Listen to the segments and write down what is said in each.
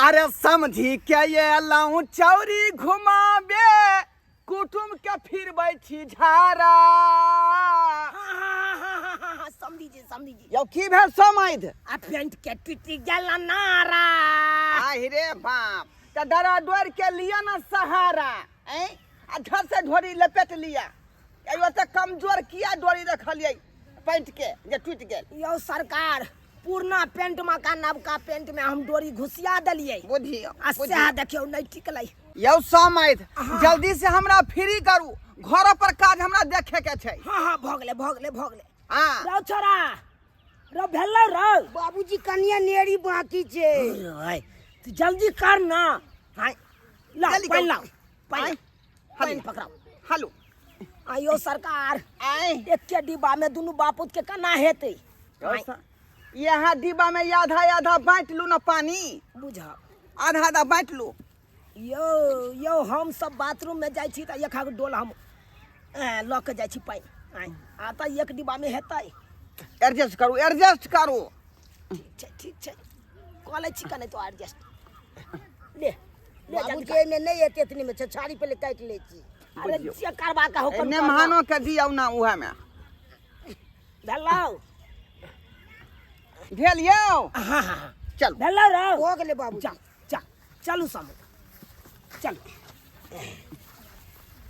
अरे समझी के ये लाऊं चौरी घुमाबे कुटुम के फिर बैठी झारा। समझी जी यौ की भेल समझ आ पेंट के टूटी गेल नारा। आहि रे बाप त डरा डोर के लिया ना सहारा हैं आ झट से ढोरी लपेट लिया। एगो त कमजोर किया डोरी रखलिए पेंट के जे टूट गेल। यो सरकार पुरना पेंट में का नवका पेंट में हम डोरी घुसिया दलिए बुझियो आ सह देखियो नहीं टिकलै। यौ समझ जल्दी से हमरा फ्री करू घर पर काज हमरा देखे के छै। हाँ भ गेले हां रौ छोरा रौ भेलै रौ बाबूजी कनिया नेरी बाकी छे। रे तू जल्दी कर ना। हां ला पानी पकड़ाओ हेलो आयो सरकार आए एक के डिब्बा में दोनों बापूत के कना हेतै। यहाँ डिब्बा में आधा आधा बांट लू ना पानी बुझा आधा आधा बांट लू। यो हम सब बाथरूम में जाय छी त एक आगो डोल हम ल के जाय छी पानी आ त एक डिब्बा में हेतै। एडजस्ट करू ठीक छै कॉलेज छी कने तो एडजस्ट ले बाबूजी ने नहीं एते इतनी में छाड़ी पे काट ले छी। अरे जे करबा का हुक्म ने महानो के दियौ ना उहे में भेलौ। भेल यौ हां चल भेलौ रे हो गेले बाबू। चलू चल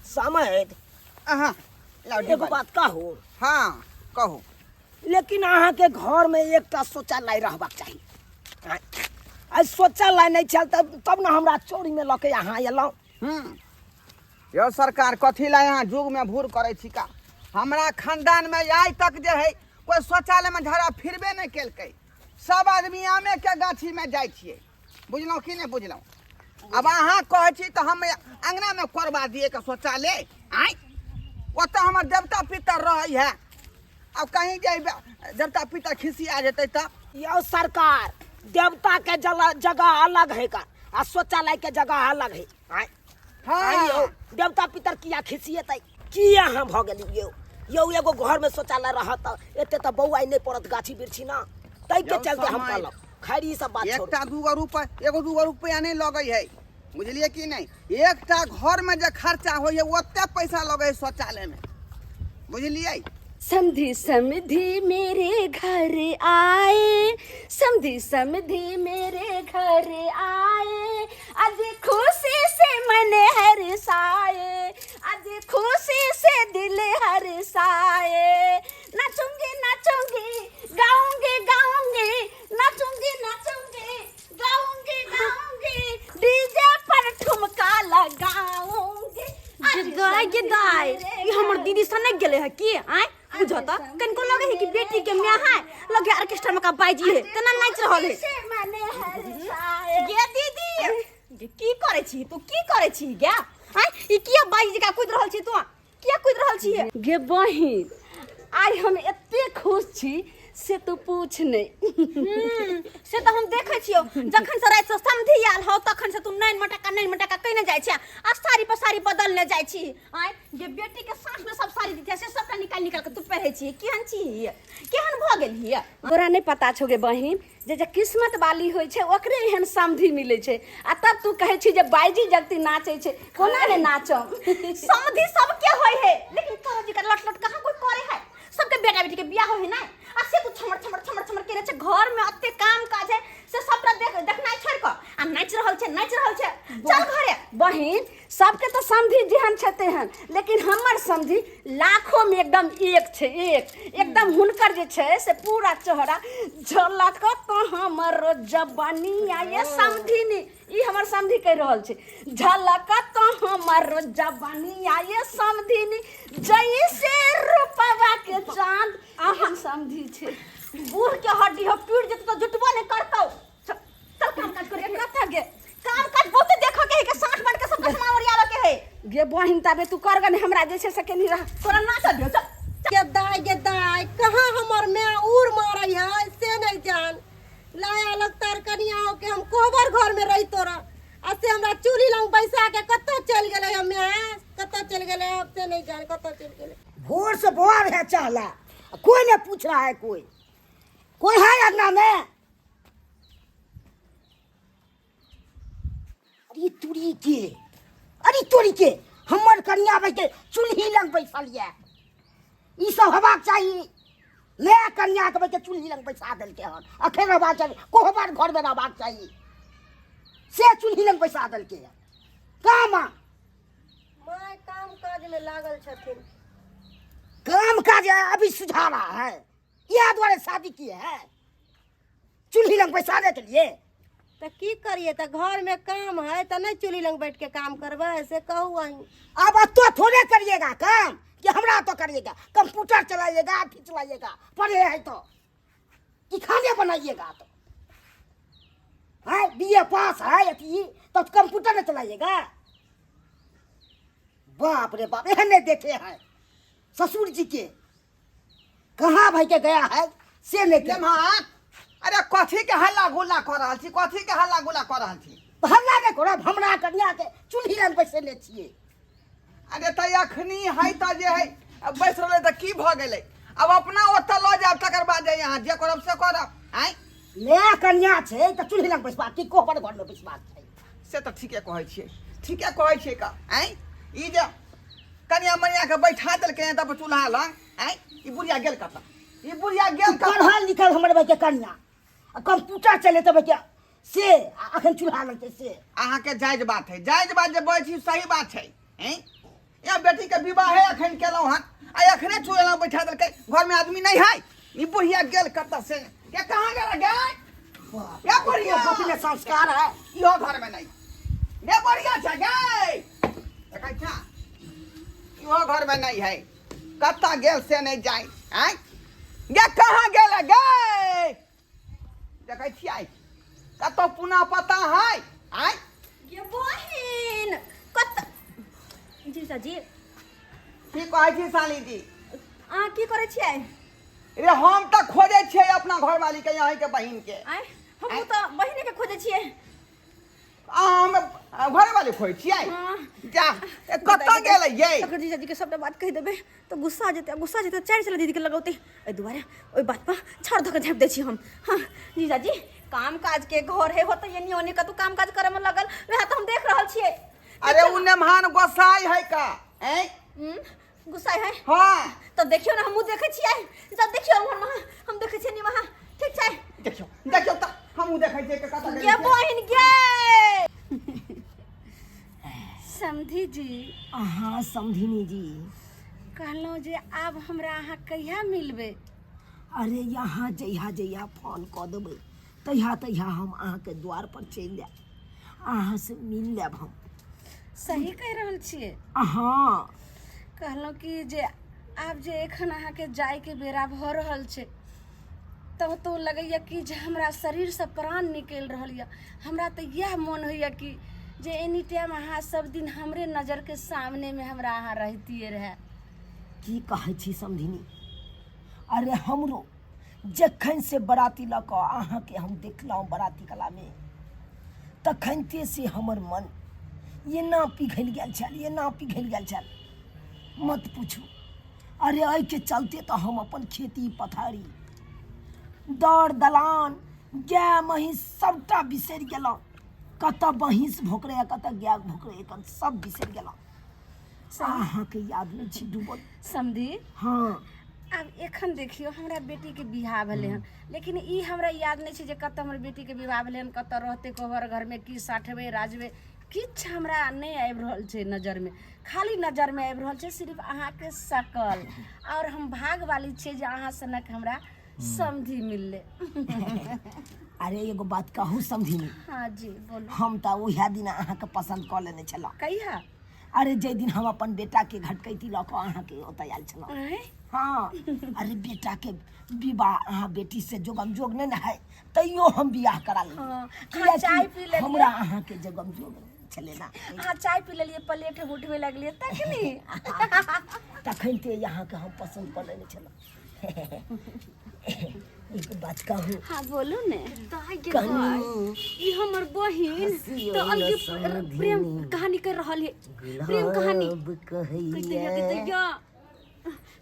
समय अहाँ एगो बात कहू। हाँ कहू लेकिन अहाँ के घर में एकटा शौचालय रहबाक चाहिए। आज शौचालय नहीं चल तब ना हमरा चोरी में लके यहाँ एलौ। यो सरकार कथी ला यहाँ जुग में भूर करे छी का। हमरा खानदान में आज तक जे है कोई शौचालय में झड़ा फिरबे नहीं केलकै। सब आदमी आमे के गाछी में जाय छियै बुझलौ कि नहीं बुझलौ। अब अहाँ कहे छी तो हम अंगना में करवा दिए के शौचालय आय ओत हमर देवता पितर रहे है। अब कहीं जे देवता पितर खिसिया जेतै त यो सरकार देवता के जगह अलग है का आ शौचालय के जगह अलग है। हाँ देवता पितर किया खिसियेतै किया हम भ गेली यो एगो घर में शौचालय रहत एते त बौआ नहीं पड़त गाछी बिरछी ना तै के चलते हम कहलौ खैरी सब बात छोड़। एकटा दूगो रुपया नहीं लगे है बुझलिए कि नहीं। एकटा घर में जो खर्चा होय है ओते पैसा लगे है शौचालय में बुझलिए। समधी समधी मेरे घर आए समधी समधी मेरे घर आए आज खुशी से मन हर्षाए आज खुशी से दिल हर्षाए नाचूंगी नाचूंगी गाऊंगी गाऊंगी नाचूंगी नाचूंगी गाऊंगी गाऊंगी डीजे पर ठुमका लगाऊंगी। गाय ये हमर दीदी सने गेले है की आय बुझो त कनको लगे है कि बेटी के म्या है लगे ऑर्केस्ट्रा में का बाजी है तना नाच रहल है। गे दीदी की करे छी तू की करे छी गे आय ई किया बाजी का कूद रहल छी तू किया कूद रहल छी गे बहिन आज हम एते खुश छी से तू पूछ नहीं। से तो हम देखे छियो जखन से रात से समधी आल हो तखन से तू नैन मटका कइने जाय छी आ साड़ी पर साड़ी बदलने जाय छी। आय जे बेटी के साथ में सब साड़ी दिथे से सबटा निकाल के तू पहरे छी केहन छी केहन भ गेल हिय। तोरा नहीं पता छो गे बहिन जे किस्मत वाली होय छे ओकरे एहन समधी मिले छे आ तब तू कहे छी जे बाईजी जगती नाचे छे कोना रे नाचम। समधी सब के होय है लेकिन तोरा जी का लट कहां कोई करे है सबके बेटा बेटी के बियाह होय है ना आ से तू छमड़ करे छे घर में अत्ते काम काज है से सबटा देखनाइ छोड़ क आ नाच रहल छे चल घरे। बहिन सबके तो समधी जेहन छते हन लेकिन हमर समधी लाखों में एकदम एक छे एकदम हुनकर जे छे से पूरा चेहरा झलक तो हमर जवानी आए समधी ने ई हमर समधी कह रहल छे झलक तो हमर जवानी आए समधी ने जैसे रूपवा के चांद आहा समधी छे। बूढ़ के हड्डी हो टूट जत तो जुटबो ने करतौ चल काम काज करे कथा गे काम काज बहुत देखो के है के साठ बन के सब कसमा ओरियालो के है गे बहिन ताबे तू कर गने हमरा जैसे सके नहीं रह तोरा ना चल चल गे दाई कहाँ हमर मैं उड़ मारे है से नहीं जान लाया लग तार कनिया हो के हम कोबर घर में रही तोरा असे हमरा चूल्ही लंग बैसा के कत्तो चल गेले हम कत्तो चल गेले अब से नहीं जान कत्तो चल गेले। भोर से बोर है चाला कोई नहीं पूछ रहा है कोई है अंगना में अरे तुरी के, अरे तोरी के हमर कन्या भाई के चूल्ही लंग बैसल ये। ई सब हेबाक चाहिए। नया कन्या के भाई के चूल्ही लंग बैसा देलके हन। अखन रहबाक चाहिए, कोहबर घर में रहबाक चाहिए। से चूल्ही लंग बैसा देलके हन। का माँ? माय काम काज में लागल छथिन। काम काज अभी सुझा रहा है, यह द्वारे शादी की है, चूल्ही लंग बैसाने के लिए। तो की करिए, तो घर में काम है तो नहीं चूल्ही लंग बैठ के काम करबे, ऐसे कहू अहीं। अब तो थोड़े करिएगा काम कि हमरा तो करिएगा। कंप्यूटर चलाइएगा, अथी चलाइएगा, पढ़े है तो कि खाने बनाइएगा तो है, बीए पास है अथी तो कंप्यूटर न चलाइएगा। बाप रे बाप, एहन नहीं देखे हैं ससुर जी के। कहाँ भाई के गया है से नहीं के। माँ अरे कथी के हल्ला गुल्ला कर रहा थी, कथी के हल्ला गुल्ला कर रहा थी? हल्ला नहीं करो, हमरा कन्या के चूल्ही रंग बैसे ले छिए। अरे तो अखनी है तो जे है अब बैस रहे तो की भ गेलै? अब अपना ओतऽ लऽ जाब, तकर बाद जे यहाँ जे करब से करब। आँय नया कन्या छै तो चूल्ही रंग बैसबा की कोहबर घर में बैसबाक छै। से तो ठीके कहै छियै, ठीके कहै छियै का। आँय ई जे कनिया मनिया के बैठा देलकै तब चूल्हा लग, आँय ई बुढ़िया गेल कतऽ? ई बुढ़िया गेल कतऽ? पढ़ल लिखल हमर भाई के कन्या कंप्यूटर चले तब क्या से अखन चूल्हा लग से। अहाँ के जायज बात है, जायज बात जे बोलै छी सही बात है। हैं या बेटी के विवाह है अखन केलहुँ हन, आ अखने चूल्हा बैठा देलकै, घर में आदमी नहीं है। ई बुढ़िया गेल कतऽ से? के कहाँ गेल गए? या बुढ़िया गति में संस्कार है। इहो घर में नहीं ये बढ़िया छै गए, देखै छा इहो घर में नहीं है। कतऽ गेल से नहीं जाय। आँय गे कहाँ गेल गए? देखै छियै कतऽ पुनः पता है? आँय ये बहिन कत जीजा जी की कहै छी साली जी? अहाँ की करै छियै? रे हम तऽ खोजै छियै अपना घरवाली के, यहाँ के बहिन के। आय हम तो बहिने के खोजे छियै। हम घरवाली खोजै छियै? हाँ। जा ए, कतऽ गेलै ये? अगर जीजा जी के सबटा बात कह देबै तो गुस्सा आ जेतै चारि साल दीदी के लगौते। एहि दुआरे ओहि बात पर छड़ धऽ के झाँपि दै छी हम। हाँ जीजा जी काम काज के घर है होतै एनी ओनी कतौ काम काज करे में लगल, वएह तो हम देख रहल छियै। अरे उ नेमान गोसाई है का? हैं गुस्सा है? हाँ तो देखियो ना हमहूँ देखै छियै, जब देखियो हम देखै छियै वहाँ, ठीक छै? देखियो देखियो तऽ हमहूँ देखै छियै के कतऽ गेलै ये से। बहिन गे समधी जी, हाँ समधिनी जी, कहलहुँ जे आब हमरा अहाँ कहिया मिलबै? अरे यहाँ जहिया जहिया फोन कऽ देबै तहिया तहिया हम अहाँके द्वार पर चलि जायब, अहाँ से मिल लेब हम। सही कहि रहल छियै। हाँ कहलहुँ कि जे आब जे एखन अहाँके जायके बेरा भऽ रहल छै तब तो लगैया कि जे हमरा शरीरसँ प्राण निकलि रहल यऽ। हमरा तऽ इएह मोन होइया कि जे एनी टाइम अहाँ सब दिन हमरे नजरके सामनेमे हमरा अहाँ रहतियै रहए। की कहै छी समधिनी, अरे हमरो जखन से बराती लऽ कऽ अहाँके हम देखलहुँ बराती कलामे तखनते से हमर मन एना पिघलि गेल छल, एना पिघलि गेल छल मत पूछू। अरे एहिके चलते तऽ हम अपन खेती पथारी दर दलान गाय महींस सबटा बिसरि गेलहुँ। कतऽ महींस भोकरे कतऽ गाय भोकरे सब बिसरि गेलहुँ। अहाँके याद नहि छी डूबल समधी? हाँ आब एखन देखियौ हमरा बेटीके बियाह भेलै हन, लेकिन ई हमरा याद नहि छै जे कतऽ हमर बेटीके विवाह भेलै हन, कतऽ रहतै कोहबर घरमे, की साटबै राजबै, किछु हमरा नहि आबि रहल छै नजरमे। खाली नजरमे आबि रहल छै सिर्फ अहाँके शकल, और हम भागवाली छियै जे अहाँ सनक हमरा समधी मिलले। अरे एगो बात कहू समधिनी, हाँ जी बोलू। हम तऽ ओहे दिन अहाँके पसन्द कऽ लेने छलहुँ। कहिया? अरे जाहि दिन हम अपन बेटाके घटकैती लऽ कऽ अहाँके ओतऽ आयल छलहुँ। आँय? हाँ अरे बेटाके विवाह अहाँ बेटी से जोगम जोग नहि ने है, तैयो हम बियाह करा लेब। हाँ, अहाँ चाय पी लेलियै? हमरा अहाँके जोगम जोग छलै ना। अहाँ चाय पी लेलियै, प्लेट उठबै लगलियै तखनी। तखन ते अहाँके हम पसन्द कऽ लेने छलहुँ। एक बात कहू। हाँ बोलू ने। कहानी ई हमर बहिन तो अलगे प्रेम कहानी कर रहल है। प्रेम कहानी कहैया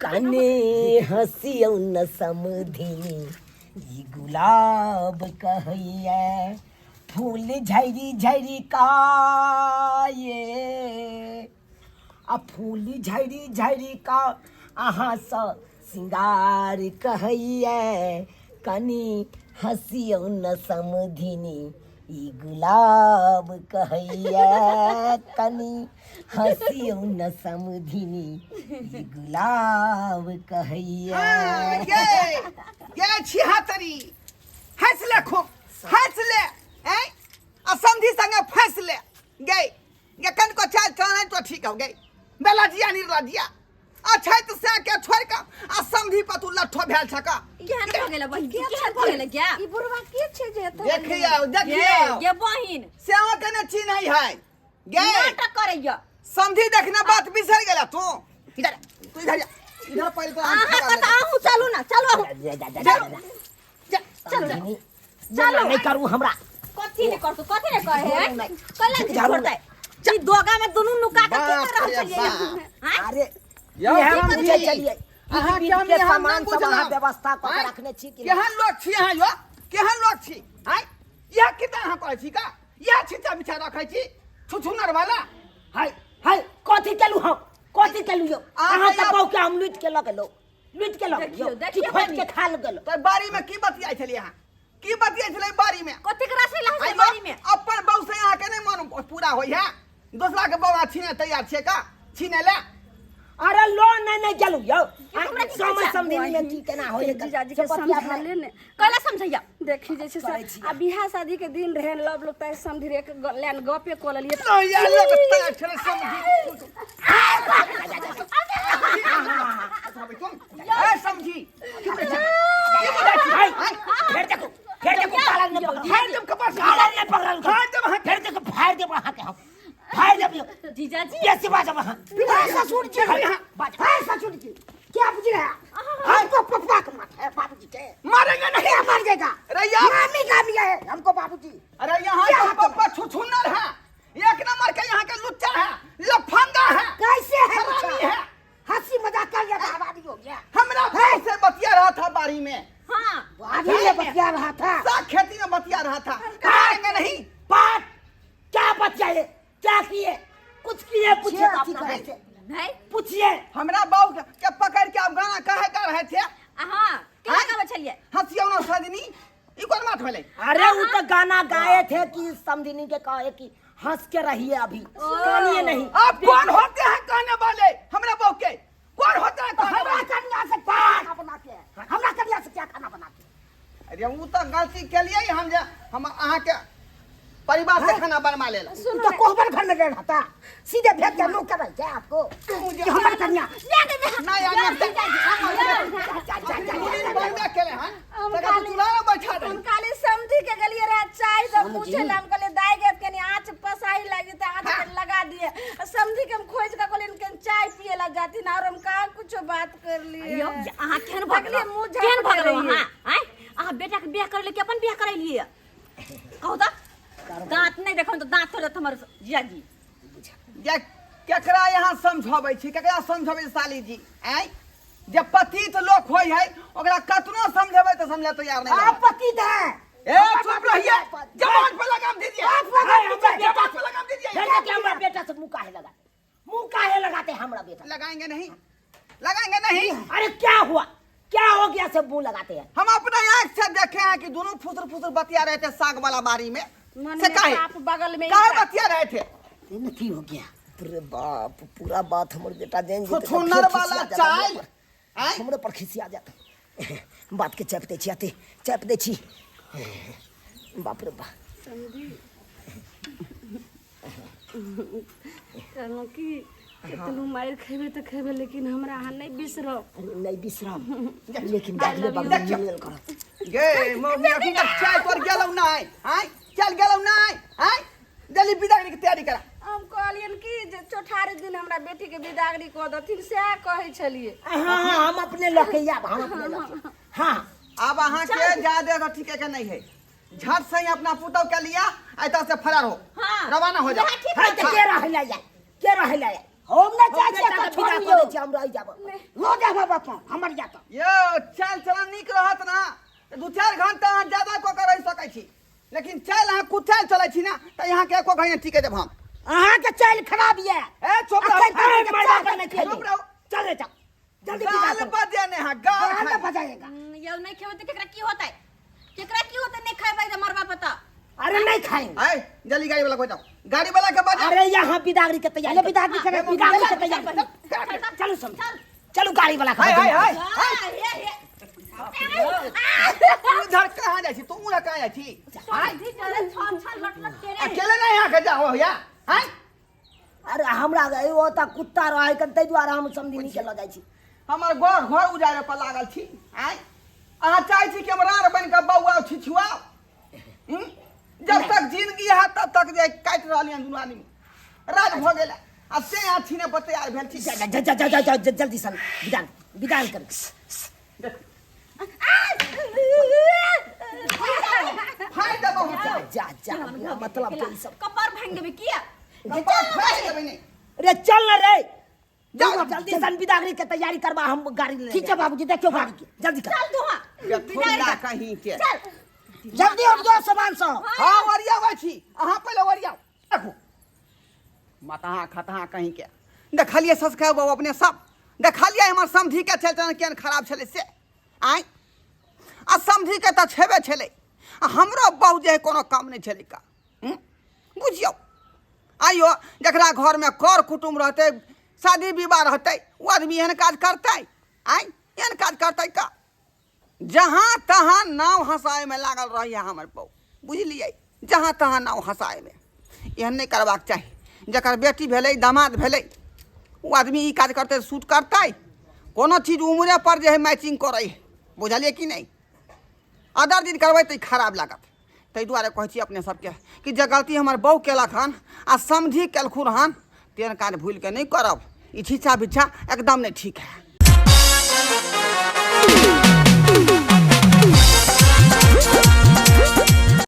कने हंसियौ न समधिनी, ई गुलाब कहैया फूल झरी झरी का ये फूल झरी झरी का अहाँ सँ सिंगार कहैया कनी हंसियो न समधिनी ई गुलाब कहैया कनी हंसियो न समधिनी ई गुलाब कहैया ये छिहत्तरी हंस ले खूब हंस ले हैं असंधि संगे फंस ले गई ये कन को चाल चलाने तो ठीक हो गई बेलजिया नहीं लजिया अच्छा तो से के छोड़ का असंधि पर तू लठो भेल छका केहन भ गेल बहिन केहन भ गेल क्या ई बुढ़वा के छे जे तो देखिए ये बहिन सेवा कने ची नहीं है गई नाटक करैया संधि देखना बात बिसर गेला तू इधर तू इधर जा इधर पहले तो अहाँ कत आहू चलू ना चलो समधिनी चलो नहीं करू हमरा कथी ने करतू कथी ने कहे है कला की छोड़तै ई दोगा में दुनु नुका के के रहल छलिए हैं अरे यो ये हम हम पूछे चलिए अहाँ बीच क्या के में सामान हम सब अहाँ व्यवस्था कर के रखने छी कि केहन लोग छी अहाँ यो केहन लोग छी हैं यह कितना अहाँ कहै छी का यह छिचा बिछा रखै छी छुछुनर वाला हाय हाय कथी केलु हम कथी केलु यो अहाँ त कहू के हम लूट के लग लो लूट के लग यो देखियो, की खोज के खा गेलो तो बारी में की बतियाई छलिए अहाँ की बतियाई छलै बारी में कथी के रसै लहै आइ बारी में अपन बहू से अहाँ के नहीं मन पूरा होई है दूसरा के बहू छीने तैयार छे का छीने ले अरे लो नहीं गेलु यो हमरा की समय कहै समझी में की केना होय जीजाजी के समझा ले ने कला समझैया देखी जैसे आ बियाह शादी के दिन रहे लव लोग तय समधि एक लाइन गपे को लेलिए तो या लोग तय छले समझी ए समझी फिर देखो पालन ने पकड़ फाड़ देब कपास पालन ने पकड़ फाड़ देब अहाँ फिर देखो फाड़ दे वहां के हम फाड़ दे जीजाजी ये से बाजा वहां ससुर जी बात है ससुर जी क्या बुझ रहा है तो पप्पा का मत है बाबूजी के मारेंगे नहीं मर जाएगा अरे यार मामी का भी है हमको बाबूजी अरे यहाँ का पप्पा छुछुनर है एक नंबर के यहाँ के लुच्चा है लफंगा है कैसे है हरामी है हंसी मजाक कर लिया बर्बादी हो गया हमरा से बतिया रहा था बारी में हां अभी ये बतिया रहा था साग खेती में बतिया रहा था करेंगे नहीं बात क्या बतियाए क्या किए कुछ किए पूछिए अपना से नहीं पूछिए हमरा बहू के पकड़ के आप गाना कहे कर रहे थे हां केना कहै छलिए हंसियो ना सजनी ई कोन बात भेलै अरे वो तो गाना गाए थे कि समधिनी के कहे कि हंस के रहिए अभी कानिए नहीं आप कौन होते हैं कहने वाले हमरा बहू के कौन होता है कहने हमरा वाले कन्या से क्या खाना बना के हमरा कन्या से क्या खाना बना के अरे वो तो गलती के लिए हम जे हम अहाँ के परिवार से खाना बनवा ले तो कोहबर घर में रहना था सीधे भेज के लोग कर क्या आपको कि हमारी कन्या नहीं बनवा के ले हैं तका चूल्हा में बैठा दे हम काले समधि के गलिए रहा चाय तो पूछे हम कहले दाई गए कनी आंच पसाई लगी त आंच लगा दिए समधि के हम खोज के कहले इनके चाय पिए ला जाती ना और हम का कुछ बात कर लिए अयो अहाँ केहन भगले मुंह केहन भगलो हां हैं अहाँ बेटा के बियाह कर ले के अपन बियाह कराई लिए कहू त दांत नहीं देखो तो दांत थोड़े हमर जियाजी जे केकरा यहाँ समझाबै छी केकरा समझाबै साली जी हैं जे पतित लोक होय है ओकरा कतनो समझाबै तो समझे तैयार नहीं आप पति है ए चुप रहिए जवान पे लगाम दीजिए जवान पे लगाम दीजिए हमारा बेटा से मुंह काहे लगाते हमरा बेटा लगाएंगे नहीं अरे क्या हुआ क्या हो गया सब मुंह लगाते हैं हम अपने आंख से देखे हैं कि दोनों फुसर फुसर बतिया रहे थे साग वाला बारी में से काहे आप बगल में काहे बतिया रहे थे की हो गया अरे बाप पूरा बात हमर बेटा जान जे छुछुनर वाला चाय हैं हमरे पर खिसिया जाता बात के चप दे छी बाप रे बाप कहलो कि तनु मार खेबे त खेबे लेकिन हमरा अहाँ नहीं बिसरब लेकिन दादले बगल मिल कर गे मम्मी अखन तक चाय पर गेलौ नहीं हैं चल गेलौ नहीं हैं जल्दी बिदागरी के तैयारी करा हम कहलियन कि जे चौठारी दिन हमरा बेटी के विदागरी क दथिन से कहै छलिए हां हम अपने लखैया हम अपने लखैया हां अब अहाँ के ज्यादा का ठीक है कि नहीं है झट से ही अपना पुतौ के लिया ऐता से फरार हो हाँ। रवाना हो जाओ हां तो के रहला जाए हम ना चाचे का विदा करे छी हम रह जाब लो जाब बाप हमर जात यो चल चलन निक रहत ना 2-4 घंटा अहाँ ज्यादा को कर रह सकै छी लेकिन चल अहाँ कुचल चलै छी ना त यहाँ के एको घड़ी टिके देब हम अहाँ के चल खराब ये ए चुप रहो अखन तक मरवा के नहीं खेली। चुप रहो चल रे चल जल्दी विदा गाल कर बजे ने हा गाल कहाँ खाए। तक बजाएगा ये नहीं खेबे तो केकरा की होतै नहीं खाए तो मरवा पता अरे नहीं खाएंगे आए जल्दी गाड़ी वाला को जाओ गाड़ी वाला के बजा अरे यहाँ बिदागरी के तैयारी बिदागरी के तैयारी चलो सब चलो गाड़ी वाला हाय हाय हाय हाय तू उधर कहाँ जाइ छी तू उधर कहाँ जाइ छी समधी चले छन लट लट के रे अकेले नहीं यहाँ के जाओ या हाय अरे हमरा वो त कुत्ता रहे कन तै द्वारा हम समझी नहीं के ल जाइ छी हमर घर उजारे पर लागल छी आय अहाँ चाहै छी कि हम रार बन के बौआ छिछुआओ जब तक जिंदगी है तब तक जे काटि रहलियन दुनू आदमी रात भ गेल आ से यहाँ छीने पर तैयार भेल छी जल्दी सन विदान कर फाड़ देबो जा मतलब के ई सब कपार भांग देबे किया कपार फाड़ देबै नहीं रे चल ना रे जाओ जल्दी सन बिदागरी के तैयारी करवा हम गाड़ी ले ठीक है बाबूजी देखियो गाड़ी के जल्दी कर चल दुहा ये थोड़ा कहीं के चल जल्दी उठ जाओ सामान सब हाँ वरिया बाई छी अहाँ पहले वरिया देखो मतहा खतहा कहीं के देखलिए ससखा बाबू अपने सब देखलिए हमर समधी के चलते केन खराब छले से आय आ समधी के त छेबे छले आ हमरो बहु जे कोनो काम नहीं छले का बुझियो आइयो जकरा घर में कर कुटुम रहते शादी विवाह रहते वो आदमी एहन काज करते आय एहन काज करते का जहाँ तहाँ नाव हंसाए में लागल रही हमर बहु बुझलिए जहाँ तहाँ नाव हंसाए में एहन नहीं करबाक चाही जकर बेटी भेलै दामाद भेलै वो आदमी ई काज करते सूट करते कोनो चीज उम्रे पर जे है मैचिंग करे बुझलिए कि नहीं अदर दिन करबै तो खराब लागत ताहि दुआरे कहै छी अपने सबके कि जे गलती हमर बहु केलक हन आ समझी केलखुन हन तेन काज भूल के नहीं करब ई छिछा बिछा एकदम नहीं ठीक है।